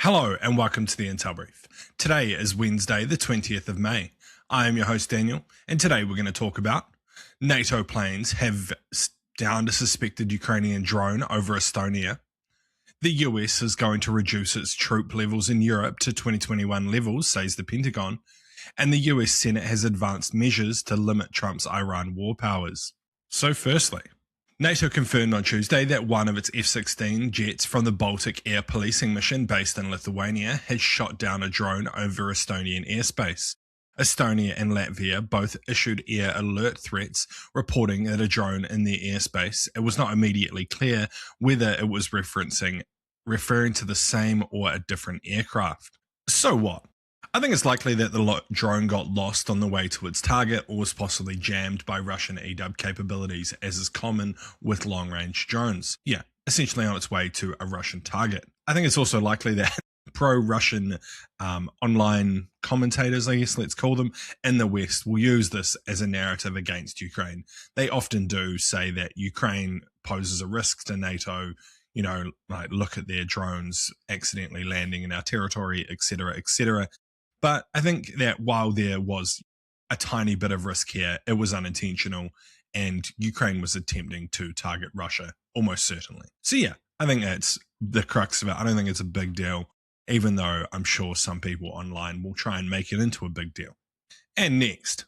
Hello and welcome to the Intel Brief. Today is Wednesday, the 20th of May. I am your host Daniel, and today we're going to talk about NATO planes have downed a suspected Ukrainian drone over Estonia. The US is going to reduce its troop levels in Europe to 2021 levels, says the Pentagon, and the US Senate has advanced measures to limit Trump's Iran war powers. So firstly, NATO confirmed on Tuesday that one of its F-16 jets from the Baltic Air Policing Mission based in Lithuania has shot down a drone over Estonian airspace. Estonia and Latvia both issued air alert threats reporting that a drone in their airspace. It was not immediately clear whether it was referring to the same or a different aircraft. So what? I think it's likely that the drone got lost on the way to its target or was possibly jammed by Russian EW capabilities, as is common with long-range drones. Yeah, essentially on its way to a Russian target. I think it's also likely that pro-Russian online commentators, I guess let's call them, in the West will use this as a narrative against Ukraine. They often do say that Ukraine poses a risk to NATO, like look at their drones accidentally landing in our territory, etc., etc. But I think that while there was a tiny bit of risk here, it was unintentional, and Ukraine was attempting to target Russia, almost certainly. So yeah, I think that's the crux of it. I don't think it's a big deal, even though I'm sure some people online will try and make it into a big deal. And next,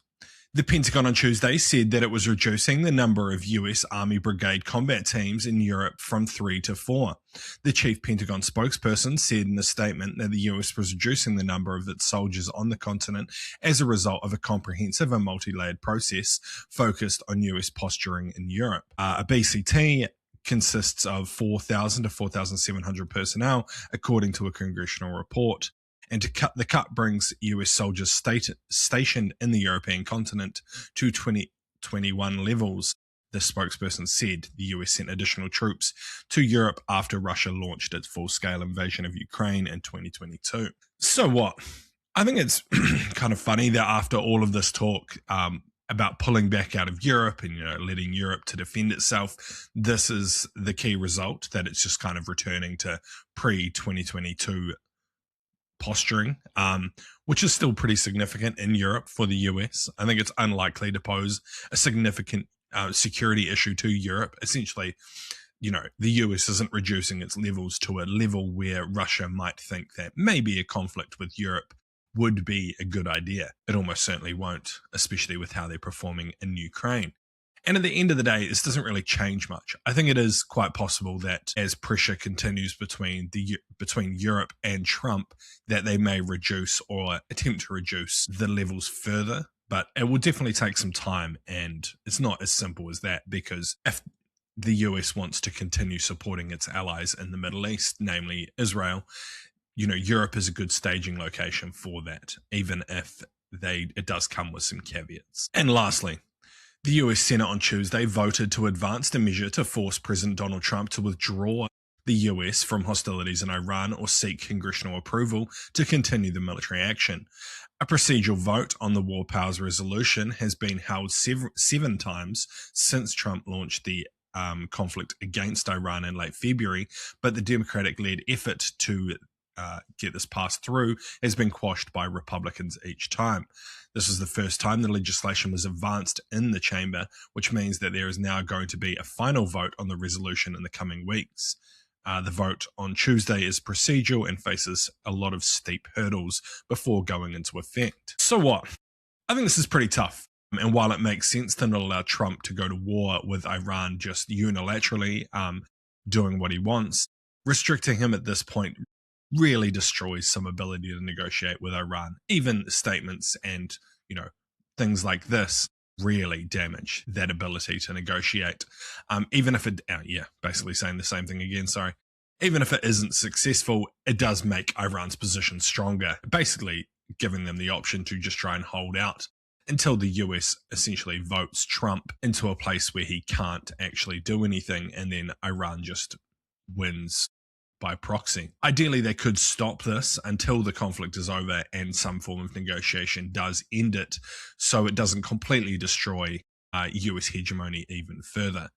the Pentagon on Tuesday said that it was reducing the number of US Army Brigade combat teams in Europe from 3 to 4. The chief Pentagon spokesperson said in a statement that the US was reducing the number of its soldiers on the continent as a result of a comprehensive and multi-layered process focused on US posturing in Europe. A BCT consists of 4,000 to 4,700 personnel, according to a congressional report. And the cut brings US soldiers stationed in the European continent to 2021 levels. The spokesperson said the US sent additional troops to Europe after Russia launched its full-scale invasion of Ukraine in 2022. So what? I think it's kind of funny that after all of this talk about pulling back out of Europe and letting Europe to defend itself, this is the key result, that it's just kind of returning to pre-2022 posturing, which is still pretty significant in Europe for the US. I think it's unlikely to pose a significant security issue to Europe. Essentially, the US isn't reducing its levels to a level where Russia might think that maybe a conflict with Europe would be a good idea. It almost certainly won't, especially with how they're performing in Ukraine. And at the end of the day, this doesn't really change much. I think it is quite possible that as pressure continues between Europe and Trump, that they may reduce or attempt to reduce the levels further. But it will definitely take some time, and it's not as simple as that, because if the US wants to continue supporting its allies in the Middle East, namely Israel, Europe is a good staging location for that, even if it does come with some caveats. And lastly, the US Senate on Tuesday voted to advance a measure to force President Donald Trump to withdraw the US from hostilities in Iran or seek congressional approval to continue the military action. A procedural vote on the War Powers Resolution has been held seven times since Trump launched the conflict against Iran in late February, but the Democratic-led effort to get this passed through has been quashed by Republicans each time. This is the first time the legislation was advanced in the chamber, which means that there is now going to be a final vote on the resolution in the coming weeks. The vote on Tuesday is procedural and faces a lot of steep hurdles before going into effect. So what? I think this is pretty tough. And while it makes sense to not allow Trump to go to war with Iran just unilaterally, doing what he wants, restricting him at this point really destroys some ability to negotiate with Iran. Even statements and, things like this really damage that ability to negotiate. Even if it, basically saying the same thing again, sorry. Even if it isn't successful, it does make Iran's position stronger, basically giving them the option to just try and hold out until the US essentially votes Trump into a place where he can't actually do anything, and then Iran just wins by proxy. Ideally, they could stop this until the conflict is over and some form of negotiation does end it, so it doesn't completely destroy US hegemony even further.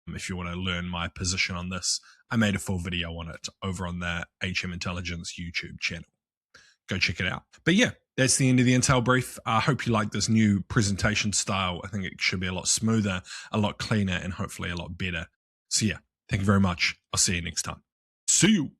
If you want to learn my position on this, I made a full video on it over on the HM Intelligence YouTube channel. Go check it out. But yeah, that's the end of the intel brief. I hope you like this new presentation style. I think it should be a lot smoother, a lot cleaner, and hopefully a lot better. So yeah, thank you very much. I'll see you next time. See you.